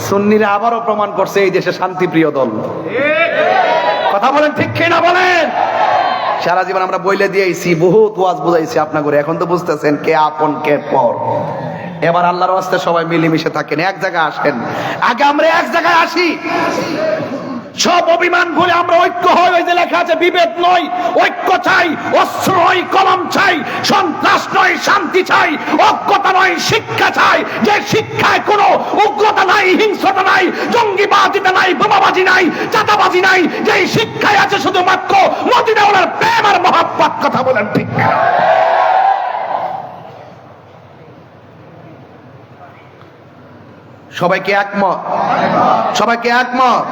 সুন্নিরা আবারও প্রমাণ করছে এই দেশে শান্তিপ্রিয় দল। কথা বলেন ঠিক কিনা বলেন? সারা জীবন আমরা বইলে দিয়েছি, বহুত ওয়াজ বুঝাইছি আপনাকে, এখন তো বুঝতেছেন কে আপন কে পর। এবার আল্লাহর ওয়াস্তে সবাই মিলেমিশে থাকেন, এক জায়গায় আসেন। আগে আমরা এক জায়গায় আসি, সব অভিমান ভুলে আমরা ঐক্য হই। ওই যে লেখা আছে বিভেদ নয় ঐক্য চাই, অস্ত্র নয় কলম চাই, সন্ত্রাস নয় শান্তি চাই, অজ্ঞতা নয় শিক্ষা চাই, যে শিক্ষায় কোনো উগ্রতা নাই, হিংস্রতা নাই, জঙ্গিবাজিতা নাই, বোমাবাজি নাই, চাঁদাবাজি নাই, যে শিক্ষায় আছে শুধুমাত্র মদিনাওয়ালার প্রেম আর মহব্বত। কথা বলেন ঠিক? সবাইকে একমত? সবাইকে একমত?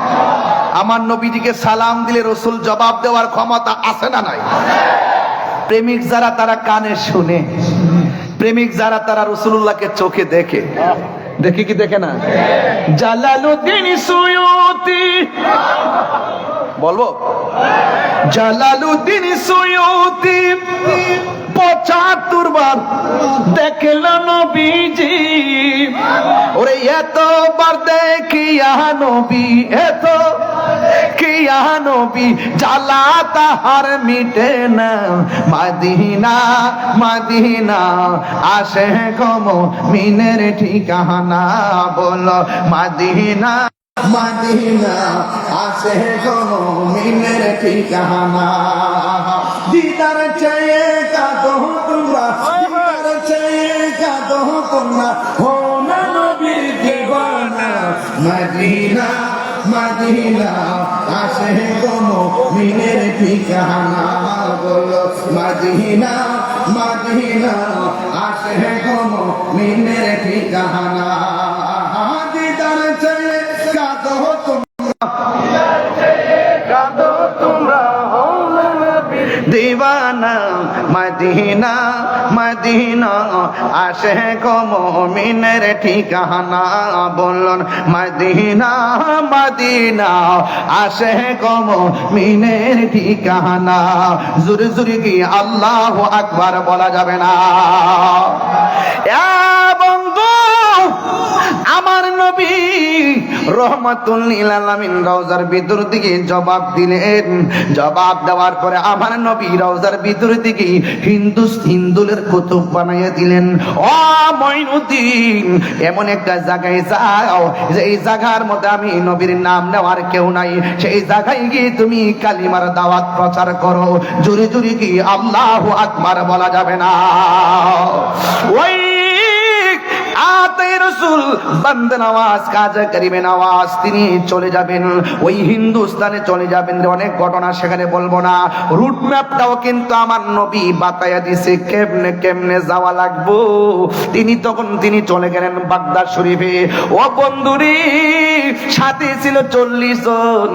আমার নবীজিকে সালাম দিলে রসুল জবাব দেওয়ার ক্ষমতা আছে না নাই? প্রেমিক যারা তারা কানে শুনে, প্রেমিক যারা তারা রাসূলুল্লাহকে চোখে দেখে। দেখে কি দেখে না? জালালউদ্দিন সুয়ুতি বলবো, জালালউদ্দিন সুয়ুতি ৭৫ বার দেখল নবীজি। ওরে এতবার দেখিয়া নবী, এত কিয়া নবী, জ্বালা তাহার মিটে না। মদিনা মদিনা আসে গম মিনের ঠিকানা, বলো মদিনা মদিনা আসে গম মিনের ঠিকানা। দিদার চেয়ে কাঁদো তোমরা, দিদার চেয়ে কাঁদো তোমরা, হো না নবীর দিওয়ানা। মদিনা মদিনা আসে গম মিনের ঠিকানা, বলো মদিনা মদিনা আসে গম মিনের ঠিকানা। দিদার চেয়ে কাঁদো তোমরা, কাঁদো তোমরা, দিওয়ানা। মদিনা মদিনা আসে গো মুমিনের ঠিকানা, বলুন মদিনা মদিনা আসে গো মুমিনের ঠিকানা। জোরে জোরে কি আল্লাহু আকবার বলা যাবে না? বন্ধু, আমার নবী রহমাতুল লিল আলামিন রওজার ভিতর দিকে জবাব দিলেন। জবাব দেওয়ার পরে আমার নবী রওজার ভিতর দিকে হিন্দুলের কুতুব বানাইয়া দিলেন। ও মঈনুদ্দিন, এমন একটা জায়গায় যাও যেই জায়গার মধ্যে আমি নবীর নাম নেওয়ার কেউ নাই, সেই জায়গায় গিয়ে তুমি কালিমার দাওয়াত প্রচার করো। জোরে জোরে কি আল্লাহু আকবার বলা যাবে না? ওই রসুল বান্দে নওয়াজ কাজে করিমে নওয়াজ তিনি চলে যাবেন, ওই হিন্দুস্তানে চলে যাবেন। অনেক ঘটনা সেখানে বলবো না, রুট ম্যাপটাও কিন্তু আমার নবী বাতায়া দিছে কেমনে কেমনে যাওয়া লাগবো। তিনি চলে গেলেন বাগদাদ শরীফে। ও বন্ধুরি, সাথে ছিল 40 জন।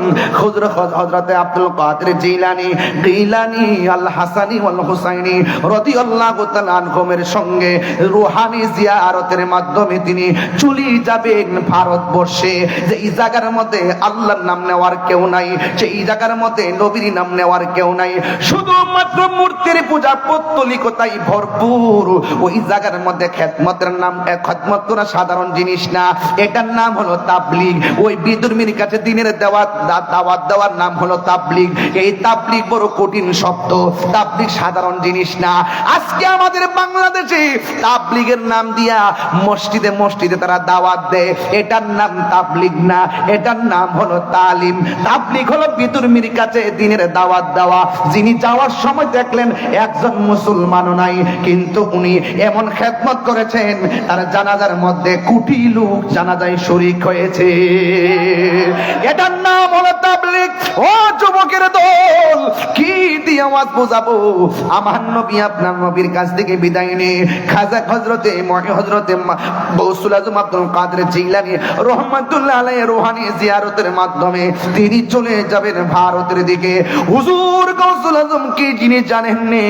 হযরতে আব্দুল কাদের জিলানী আল হাসানি ওয়াল হুসাইনি রাদিয়াল্লাহু তাআলা আনহুমের সঙ্গে রূহানি জিয়ারতের মাধ্যমে তিনি চলে যাবেন ভারতবর্ষে। যে এই জায়গার মধ্যে আল্লাহর নাম নেওয়ার কেউ নাই, সেই জায়গার মধ্যে নবীর নাম নেওয়ার কেউ নাই, শুধুমাত্র মূর্তির পূজা পৌত্তলিকতাই ভরপুর। ওই জায়গার মধ্যে খেদমতের নাম, খেদমত করা সাধারণ জিনিস না, এটার নাম হলো তাবলীগ। ওই বিধর্মীর কাছে দিনের দাওয়াত দেওয়ার নাম হলো তাবলীগ। এই তাবলীগ বড় কঠিন শব্দ, তাবলীগ সাধারণ জিনিস না। আজকে আমাদের বাংলাদেশে তাবলীগের নাম দিয়া মসজিদে মসজিদে তারা দাওয়াত দেয়, এটার নাম তাবলীগ না, এটার নাম হলো তালিম। তাবলীগ হলো বিধর্মীর কাছে দিনের দাওয়াত দেওয়া। যিনি যাওয়ার সময় দেখলেন একজন মুসলমানও নাই, কিন্তু উনি এমন খেদমত করেছেন তার জানাজার মধ্যে কোটি লোক জানাজায় শরীক হয়েছে। এটার নাম হলো তাবলীগ। ও যুবকের দল, কি দিয়ে আওয়াজ বোঝাবো? আমার নবী আপনার নবীর কাছ থেকে বিদায় নিয়ে খাজা হযরতে গৌসুল আজম আব্দুল কাদের জিলানী রহমাতুল্লাহ আলাইহি রূহানি জিয়ারতের মাধ্যমে তিনি চলে যাবেন ভারতের দিকে। হুজুর গৌসুল আজম কি জিনিস জানেন নি?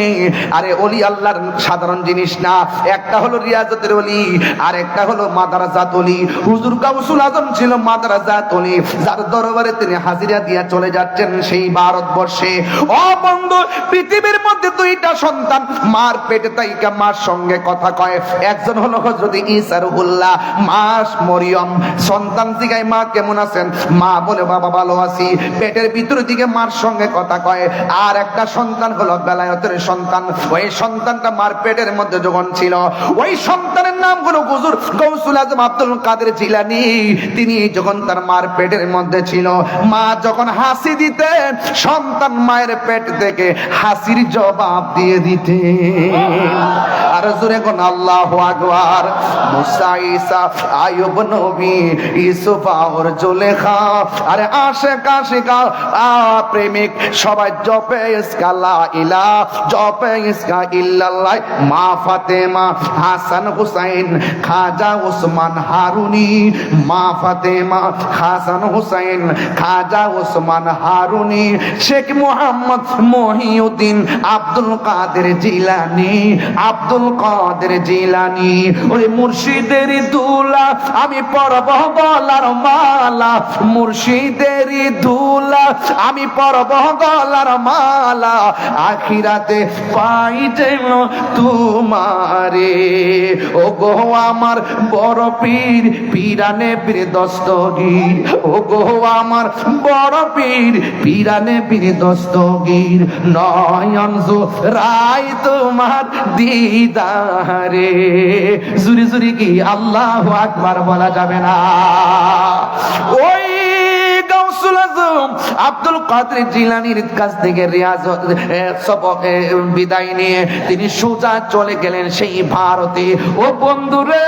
আরে ওলি আল্লাহর সাধারণ জিনিস না, একটা হলো রিয়াজতের ওলি আর একটা হলো মাদ্রাসাত ওলি। হুজুর গৌসুল আজম ছিল মাদ্রাসাত ওলি, যার দরবারে তিনি হাজিরা দিয়া চলে যাচ্ছেন সেই ভারতবর্ষে। ও বন্ধু, পৃথিবীর মধ্যে দুইটা সন্তান মার পেটে তাইকা মার সঙ্গে কথা কয়, একজন হলো হযরত ঈসা রুহুল্লাহ। মাস মরিয়ম সন্তান জিগায় মা কেমন আছেন? মা বলে বাবা ভালো আছি। পেটের ভিতর দিকে মার সঙ্গে কথা কয়। আর একটা সন্তান হলো বেলায়েতের সন্তান। ওই সন্তানটা মার পেটের মধ্যে যখন ছিল, ওই সন্তানের নাম হলো হুজুর গৌসুল আজম আব্দুল কাদের জিলানী। তিনি যখন তার মার পেটের মধ্যে ছিল, মা যখন হাসি দিতেন, সন্তান মায়ের পেট থেকে হাসির জবাব দিয়ে দিতেন। আর জোরে কোন আল্লাহু আকবার। মুসা, ঈসা, আইয়ুব নবী, ইউসুফ আর জুলেখা, আরে আশিক আশিকা প্রেমিক সবাই জপে ইসকা লা ইলাহা, জপে ইসকা ইল্লাল্লাহ। মা ফাতেমা, হাসান হুসাইন, খাজা ওসমান হারুনি। মা ফাতেমা, হাসান হুসাইন, খাজা ওসমান হারুনি, শেখ মুহাম্মদ মহিউদ্দিন, আব্দুল কাদের জিলানী, আব্দুল কাদের জিলানী। ওই মুর্শিদের দুলা আমি পরব গলার মালা, মুর্শিদের দুলা আমি পরব গলার মালা, আখিরাতে পাই যেন তোমারে। ও গো আমার বড় পীর, পীরানে পীর দস্তগীর। ও গো আমার বড় পীর, পীরানে পীর দস্তগীর। নয়ন জোড়ায় তোমার দিদারে। জুরি জুরি কি আল্লাহু আকবার বলা যাবে না? ওই গাউসুল আজম আব্দুল কাদের জিলানীর কাছ থেকে রিয়াজত সবক বিদায় নিয়ে তিনি সোজা চলে গেলেন সেই ভারতে। ও বন্ধুরে,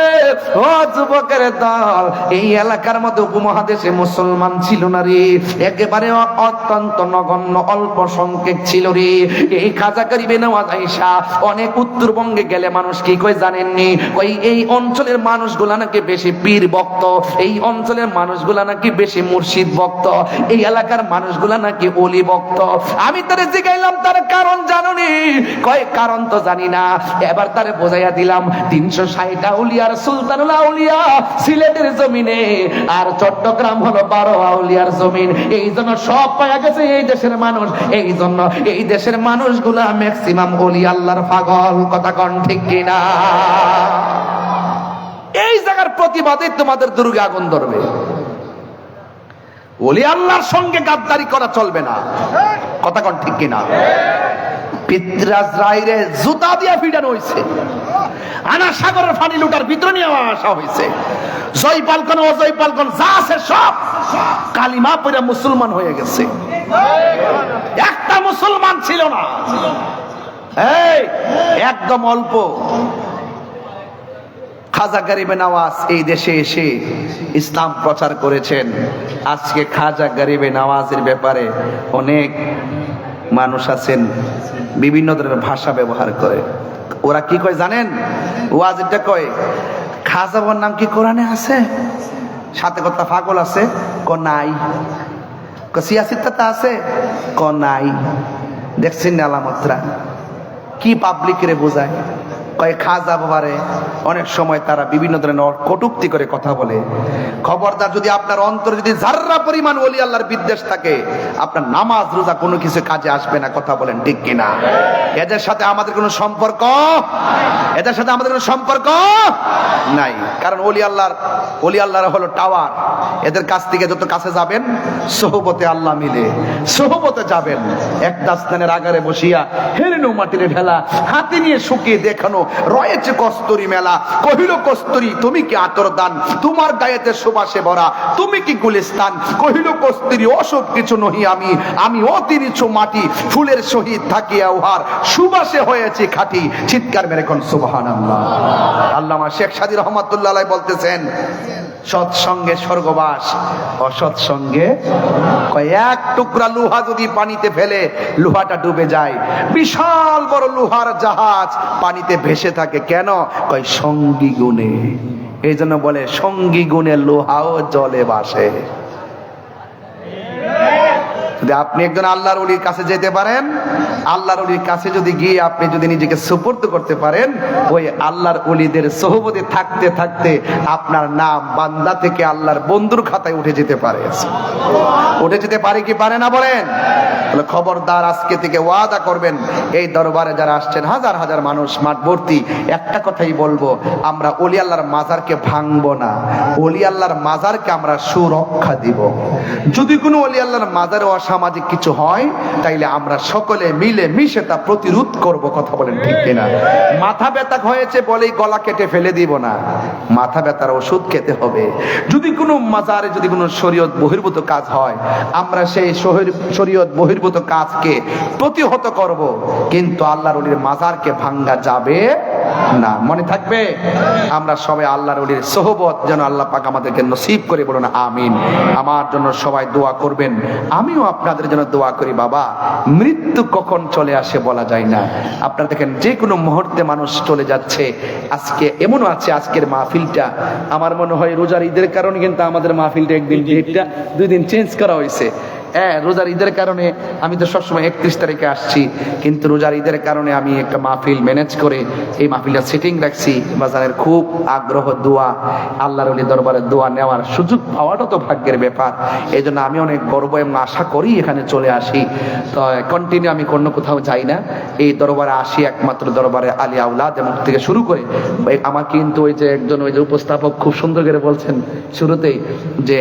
ও যুবকের দল, এই এলাকার মধ্যে উপমহাদেশে মুসলমান ছিল না রে, একেবারে অত্যন্ত নগণ্য অল্প সংখ্যক ছিল রে। এই খাজা গরিবে নওয়াজ আয়েশা অনেক উত্তরবঙ্গে গেলে মানুষ কি কই জানেননি? ওই এই অঞ্চলের মানুষগুলা নাকি বেশি পীর ভক্ত, এই অঞ্চলের মানুষগুলা নাকি বেশি মুর্শিদ ভক্ত, এই এলাকার মানুষগুলা নাকি ওলি ভক্ত। আমি তারে জিগাইলাম তার কারণ জানুনি? কয় কারণ তো জানি না। এবার তারে বোঝাইয়া দিলাম 360 আউলিয়ার সুলতানুল আউলিয়া সিলেটের জমিনে, আর চট্টগ্রাম হলো 12 আউলিয়ার জমিন। এই জন্য সব পাওয়া গেছে এই দেশের মানুষ। এই জন্য এই দেশের মানুষগুলা ম্যাক্সিমাম ওলি আল্লাহর পাগল। কথা কোন ঠিক কিনা? এই জায়গার প্রতিবাদে তোমাদের দুর্গে আগুন ধরবে। ওলি আল্লাহর সঙ্গে গাদ্দারি করা চলবে না। কথা কোন ঠিক কিনা? পিতরাজ রাইরে জুতা দিয়া ফিডানো হইছে, আনা সাগরের পানি লুটার ভিতরে নিয়ে আসা হইছে। জয় পালকন অজয় পালকন যা আছে সব কালিমা পড়ে মুসলমান হয়ে গেছে। একটা মুসলমান ছিল না। এই একদম অল্প। খাজা গরিবে নওয়াজ এই দেশে এসে ইসলাম প্রচার করেছেন। আজকে খাজা গরিবে নওয়াজের ব্যাপারে অনেক মানুষ আছেন বিভিন্ন ধরনের ভাষা ব্যবহার করে। ওরা কি কয় জানেন? ওয়াজিবটা কয় খাজা বাবার নাম কি কোরআনে আছে? সাথে কথা পাগল আছে ক নাই, ক সিয়াসিত্তা আছে ক নাই। দেখছেন না আলামতরা কি পাবলিকরে বোঝায়? কয় খাজা বাবারে অনেক সময় তারা বিভিন্ন ধরনের কটূক্তি করে কথা বলে। খবরদার, যদি আপনার অন্তরে যদি যাররা পরিমাণ ওলি আল্লাহর বিদ্বেষ থাকে, আপনার নামাজ রোজা কোনো কিছু কাজে আসবে না। কথা বলেন ঠিক কিনা? এদের সাথে আমাদের কোনো সম্পর্ক, এদের সাথে আমাদের কোনো সম্পর্ক নাই। কারণ ওলি আল্লাহর হলো টাওয়ার। এদের কাছ থেকে যত কাছে যাবেন সোহবতে আল্লাহ মিলে, সোহবতে যাবেন। এক দাস্তানের আগারে বসিয়া হেরেনো মাটিরে ভেলা, হাতে নিয়ে শুকিয়ে দেখানো রয়েছে কস্তুরী মেলা। কহিল কস্তুরী তুমি কি আতর দান, তোমার গায়েতে সুবাসে ভরা তুমি কি গুলিস্তান। কহিল কস্তুরী ওসব কিছু নহি আমি, আমি অতি নিচু মাটি, ফুলের সহিত থাকিয়া উহার সুবাসে হয়েছে খাঁটি। চিৎকার মেরে কোন সুবহানাল্লাহ। আল্লামা শেখ সাদী রহমাতুল্লাহ আলাইহি বলতেছেন, সৎসঙ্গে স্বর্গবাস, অসৎ সঙ্গে এক টুকরা লোহা যদি পানিতে ফেলে লোহাটা ডুবে যায়। বিশাল বড় লোহার জাহাজ পানিতে ভেসে থাকে কেন? কয় সঙ্গী গুণে। এই জন্য বলে সঙ্গী গুণে লোহাও জলে ভাসে। যদি আপনি একজন আল্লাহর ওলির কাছে যেতে পারেন, আল্লাহর ওলির কাছে যদি গিয়ে আপনি যদি নিজেকে সুপর্দ করতে পারেন, ওই আল্লাহর ওলিদের সোহবতে থাকতে থাকতে আপনার নাম বান্দা থেকে আল্লাহর বন্ধুর খাতায় উঠে যেতে পারে। উঠে যেতে পারে কি পারে না বলেন? তাহলে খবরদার, আজকে থেকে ওয়াদা করবেন, এই দরবারে যারা আসছেন হাজার হাজার মানুষ মাঠ ভর্তি, একটা কথাই বলবো, আমরা ওলি আল্লাহর মাজারকে ভাঙবো না, ওলি আল্লাহর মাজারকে আমরা সুরক্ষা দিব। যদি কোনো ওলি আল্লাহর মাজারে অসামাজিক কিছু হয়, তাইলে আমরা সকলে মিলে মিশে তা প্রতিরোধ করব। কথা বলেন ঠিক কিনা? মাথা ব্যথা হয়েছে বলেই গলা কেটে ফেলে দিব না, মাথা ব্যথার ওষুধ খেতে হবে। যদি কোনো মাজারে যদি কোনো শরীয়ত বহির্ভূত কাজ হয়, আমরা সেই শরীয়ত বহির্ভূত কাজকে প্রতিহত করব, কিন্তু আল্লাহর ওলির মাজারকে ভাঙ্গা যাবে না। মনে থাকবে, আমরা সবাই আল্লাহর ওলির সোহবত যেন আল্লাহ পাক আমাদেরকে নসিব করে, বলুন আমিন। আমার জন্য সবাই দোয়া করবেন, আমিও আপনাদের জন্য দোয়া করি। বাবা, মৃত্যু কখন চলে আসে বলা যায় না। আপনারা দেখেন, যে কোনো মুহূর্তে মানুষ চলে যাচ্ছে। আজকে এমনও আছে, আজকের মাহফিলটা আমার মনে হয় রোজার ঈদের কারণে কিন্তু আমাদের মাহফিলটা একদিন ডেটটা 2 দিন চেঞ্জ করা হয়েছে। হ্যাঁ, রোজার ঈদের কারণে আমি তো সবসময় 31 তারিখে আসছি, কিন্তু রোজার ঈদের কারণে আমি একটা মাহফিল ম্যানেজ করে এই মাহফিলটা সেটিং রাখছি। বাজারের খুব আগ্রহ, দোয়া, আল্লাহর ওলি দরবারে দোয়া নেওয়ার সুযোগ পাওয়াটা তো ভাগ্যের ব্যাপার। এই জন্য আমি অনেক গর্ব এবং আশা করি এখানে চলে আসি। তো কন্টিনিউ আমি অন্য কোথাও যাই না, এই দরবারে আসি একমাত্র দরবারে আলী আউলাদ এবং থেকে শুরু করে আমার কিন্তু ওই যে একজন ওই যে উপস্থাপক খুব সুন্দর করে বলছেন শুরুতেই যে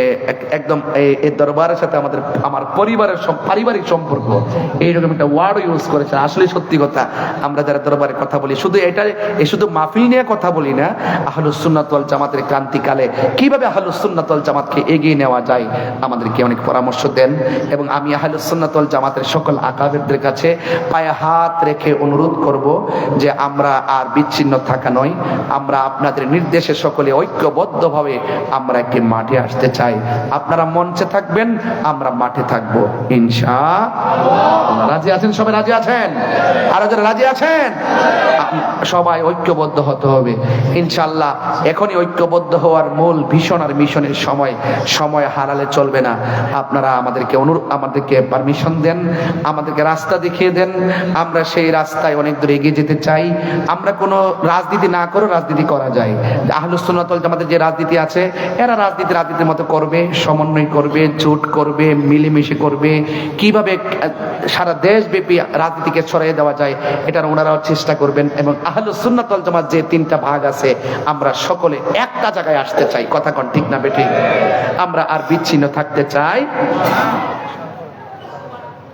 একদম এই দরবারের সাথে আমার পরিবারের পারিবারিক সম্পর্ক, এইরকম একটা ওয়ার্ড ইউজ করেছে। আসলে সত্যি কথা, আমরা যারা দরবারে কথা বলি শুধু মাহফিল নিয়ে কথা বলি না, আহলুস সুন্নাত ওয়াল জামাতের ক্রান্তিকালে কিভাবে আহলুস সুন্নাত ওয়াল জামাতকে এগিয়ে নেওয়া যায় আমাদেরকে অনেক পরামর্শ দেন। এবং আমি আহলুস সুন্নাত ওয়াল জামাতের সকল আকাবেরদের কাছে পায়ে হাত রেখে অনুরোধ করব যে আমরা আর বিচ্ছিন্ন থাকা নয়, আমরা আপনাদের নির্দেশে সকলে ঐক্যবদ্ধভাবে আমরা একটি মাঠে আসতে চাই। আপনারা মঞ্চে থাকবেন, আমরা মাঠে থাকবো ইনশাআল্লাহ। রাজি আছেন? সবাই রাজি আছেন? আরো যারা রাজি আছেন, সবাই ঐক্যবদ্ধ হতে হবে ইনশাআল্লাহ। এখনই ঐক্যবদ্ধ হওয়ার মূল ভীষণ আর মিশনের সময় হারালে চলবে না। আপনারা আমাদেরকে পারমিশন দেন, আমাদেরকে রাস্তা দেখিয়ে দেন, আমরা সেই রাস্তায় অনেক দূর এগিয়ে যেতে চাই। আমরা কোনো রাজনীতি না করে রাজনীতি করা যায়। আহলুস সুন্নাত ওয়াল জামাতের যে রাজনীতি আছে, এরা রাজনীতির মতো করবে, সমন্বয় করবে, জোট করবে, মিলেমিশে করবে, কিভাবে সারা দেশব্যাপী রাজনীতিকে ছড়িয়ে দেওয়া যায় এটার ওনারাও চেষ্টা করবেন। এবং আহলুস সুন্নাত ওয়াল জামাত যে 3টা ভাগ আছে, আমরা সকলে একটা জায়গায় আসতে চাই। কথা কোন ঠিক না বেঠিক? আমরা আর বিচ্ছিন্ন থাকতে চাই।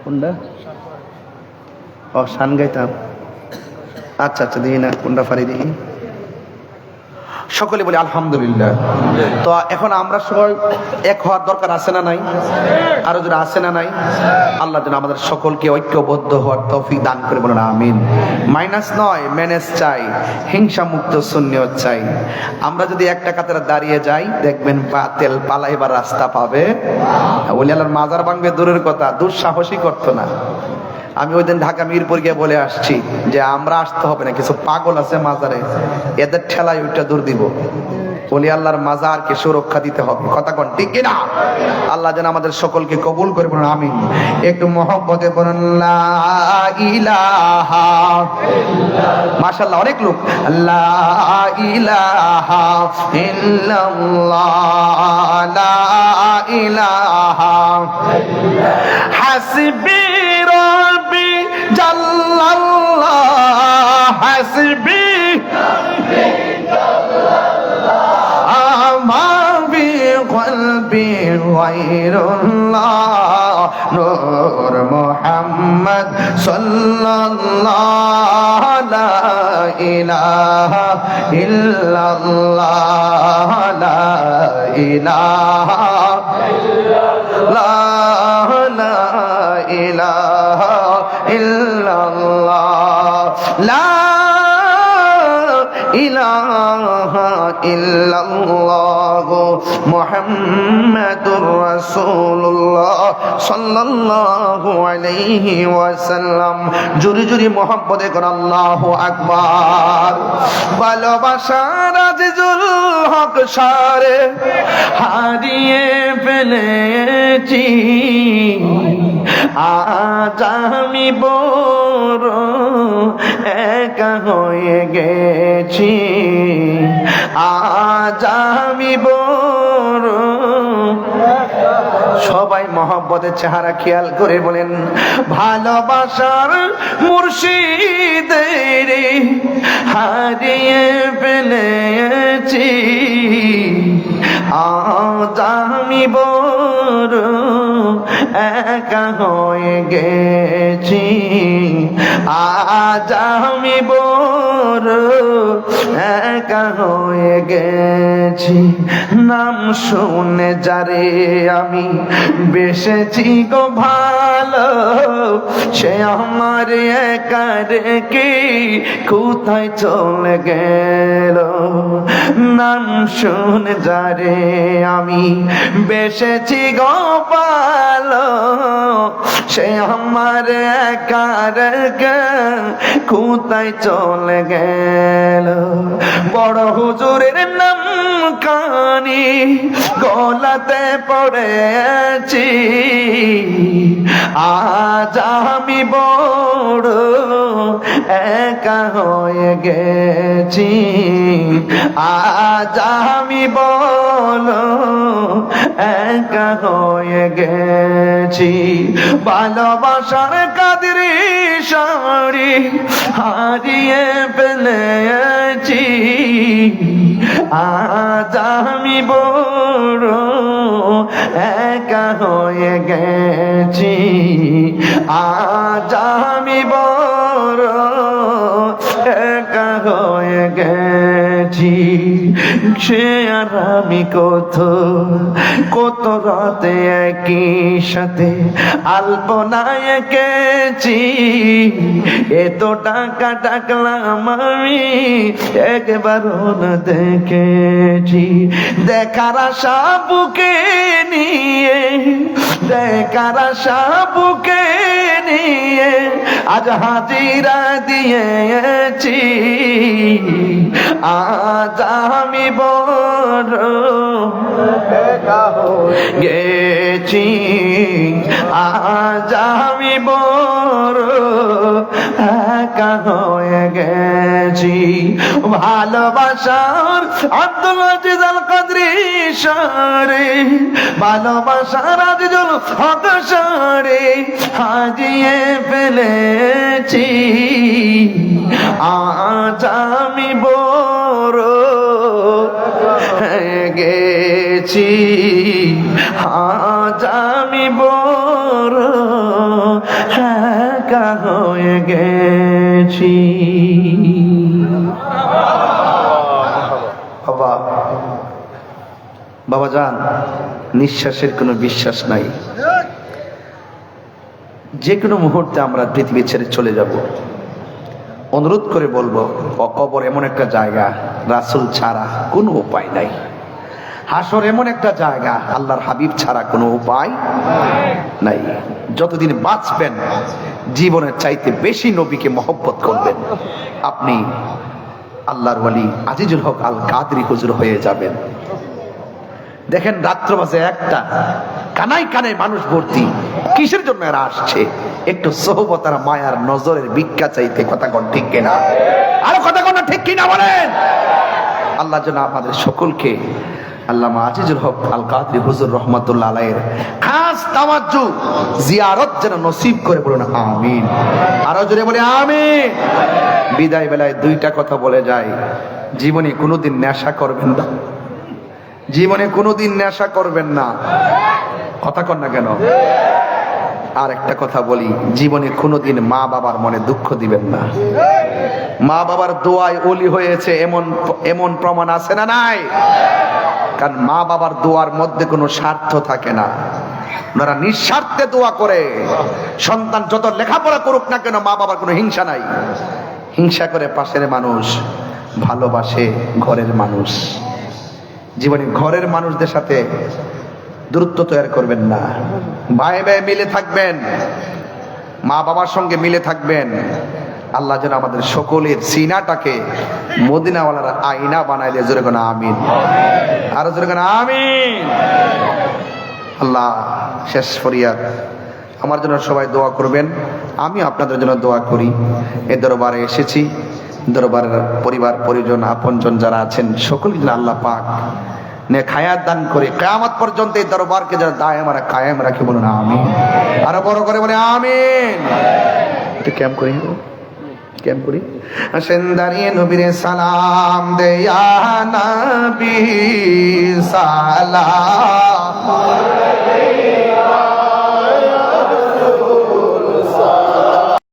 কোনটা? ও শান গাইতাম। আচ্ছা, দিই না কোনটা ফারি দিই। সকলে বলি আলহামদুলিল্লাহ। তো এখন আমরা সবাই এক হওয়ার দরকার আছে না নাই? আরো যারা আছে না নাই? আল্লাহ যেন আমাদের সকলকে ঐক্যবদ্ধ হওয়ার তৌফিক দান করে, বলেন আমিন। মাইনাস নয়, ম্যানেজ চাই, হিংসা মুক্ত সুন্নিয়ত চাই। আমরা যদি একটা কাতারে দাঁড়িয়ে যাই, দেখবেন বাতিল পালাইবার রাস্তা পাবে। ওলি আল্লাহর মাজার ভাঙবে দূরের কথা, দুঃসাহসী করতো না। আমি ওই দিন ঢাকা মিরপুর গিয়ে বলে আসছি যে আমরা আসতে হবে না, কিছু পাগল আছে মাজারে, এদের ঠেলায় ওইটা দূর দিব। ওলি আল্লাহর মাজারকে সুরক্ষা দিতে হবে। কথা কোন ঠিক কিনা? আল্লাহ যেন আমাদের সকলকে কবুল করে, বলুন আমিন। একটু মহব্বতে বলুন লা ইলাহা ইল্লাল্লাহ। মাশাআল্লাহ, অনেক লোক লা ইলাহা ইল্লাল্লাহ, লা ইলাহা হাসবি রব্বি জাল্লাল্লাহ, হাসবি قلبي غير الله نور محمد صلى الله لا إله إلا الله لا إله إلا الله لا إله إلا الله لا ইলাহা ইল্লাল্লাহ মুহাম্মাদুর রাসূলুল্লাহ সাল্লাল্লাহু আলাইহি ওয়াসাল্লাম। জোরে জোরে মুহাব্বতে কর আল্লাহু আকবার। ভালোবাসার আজিজুল হক সারে হারিয়ে ফেলেছি, আজ আমি বড় একা হয়ে গেছি, আজ আমি বড়। সবাই মহব্বতের চেহারা খেয়াল করে বলেন, ভালোবাসার মুর্শিদের হারিয়ে ফেলেছি, আজ আমি বড় একা হয়ে গেছি, আজ আমি বড় একা হয়ে গেছি। নাম শুনে যারে আমি বেসেছি গো ভালো, সে আমার একা রেখে কোথায় চলে গেল। নাম শুনে যারে আমি বেসেছি গো ভালো, সে আমার একা রেখে কোথায় চলে গেল। বড় হুজুরের নাম কানি গলাতে পড়েছি, আজ আমি বড় একা হয়ে গেছি, আজ আমি বড় একা হয়ে গেছি। ভালোবাসার কাদের সারি হারিয়ে ফেলেছি, আজ আমি বড় একা হয়ে গেছি, আজ আমি বড় একা হয়ে গেছি। সে আর আমি কত কত রাতে একই সাথে আলপনায় এঁকেছি, এত টাকা টাকলাম আমি একবারও না দেখেছি। দেখার আশা বুকে নিয়ে, দেখার আশা বুকে নিয়ে আজ হাজিরা দিয়েছি, আজ আমি বড় একা হয়ে গেছি, আজ আমি বড় একা হয়ে গেছি। ভালোবাসার আব্দুল আজিজ আল কাদরি সারে, ভালোবাসার আজিজুল হক সারে হারিয়ে ফেলেছি, আজ আমি বড় হয়ে গেছি, আজ আমি বড় একা হয়ে গেছি। বাবা বাবা যান, নিঃশ্বাসের কোনো বিশ্বাস নাই, যে কোনো মুহূর্তে আমরা পৃথিবী ছেড়ে চলে যাব। অনুরোধ করে বলবো, কবর এমন একটা জায়গা রাসূল ছাড়া কোনো উপায় নাই, হাসর এমন একটা জায়গা আল্লাহর হাবিব ছাড়া কোনো উপায় নাই। যতদিন বাঁচবেন জীবনের চাইতে বেশি নবীকে মহব্বত করবেন, আপনি আল্লাহর ওয়ালি আজিজুল হক আল কাদরি হুজুর হয়ে যাবেন। দেখেন রাত্র বাজে একটা, কানায় কানায় মানুষ ভর্তি, কিসের জন্য এরা আসছে? একটু সোহবত আর মায়ার নজরের ভিক্ষা চাইতে। কথা কোন ঠিক কিনা? আরো কথা কোন ঠিক কিনা বলেন? আল্লাহ যেন আমাদের সকলকে আল্লামা আজিজুল হক আল কাদরি হুজুর রহমাতুল্লাহ আলাইহির খাস তাওয়াজ্জু জিয়ারত যেন নসিব করে, বলুন আমিন। আরো জোরে বলে আমিন। বিদায় বেলায় দুইটা কথা বলে যায়, জীবনে কোনোদিন নেশা করবেন না, জীবনে কোনোদিন নেশা করবেন না। কথা কন না কেন? আর একটা কথা বলি, জীবনে কোনোদিন মা বাবার মনে দুঃখ দিবেন না। মা বাবার দোয়ায় ওলি হয়েছে এমন প্রমাণ আছে না নাই? কারণ মা বাবার দোয়ার মধ্যে কোনো স্বার্থ থাকে না, ওনারা নিঃস্বার্থে দোয়া করে। সন্তান যত লেখাপড়া করুক না কেন, মা বাবার কোনো হিংসা নাই। হিংসা করে পাশের মানুষ, ভালোবাসে ঘরের মানুষ। জীবনে ঘরের মানুষদের সাথে দূরত্ব তৈরি করবেন না, ভাই ভাই মিলে থাকবেন, মা বাবার সঙ্গে মিলে থাকবেন। আল্লাহ যেন আমাদের সকলের সিনাটাকে মদিনাওয়ালার আয়না বানায় দিয়ে। জোরে কোন আমিন। আরো জোরে কোন আমিন। আল্লাহ শেষ ফরিয়াদ, আমার জন্য সবাই দোয়া করবেন, আমি আপনাদের জন্য দোয়া করি। এ দরবারে এসেছি, দরবারের পরিবার পরিজন আপনজন যারা আছেন সকলকে যেন আল্লাহ পাক নেক হায়াত দান করে কিয়ামত পর্যন্ত এই দরবারকে যারা দায়েম আর কায়েম রাখে, বলুন আমিন। আরো বড় করে বলে আমিন। এটা ক্যাম্প করি, ক্যাম্প করি। আসেন দাঁড়িয়ে নবীরে সালাম দেয়া নবী সালাম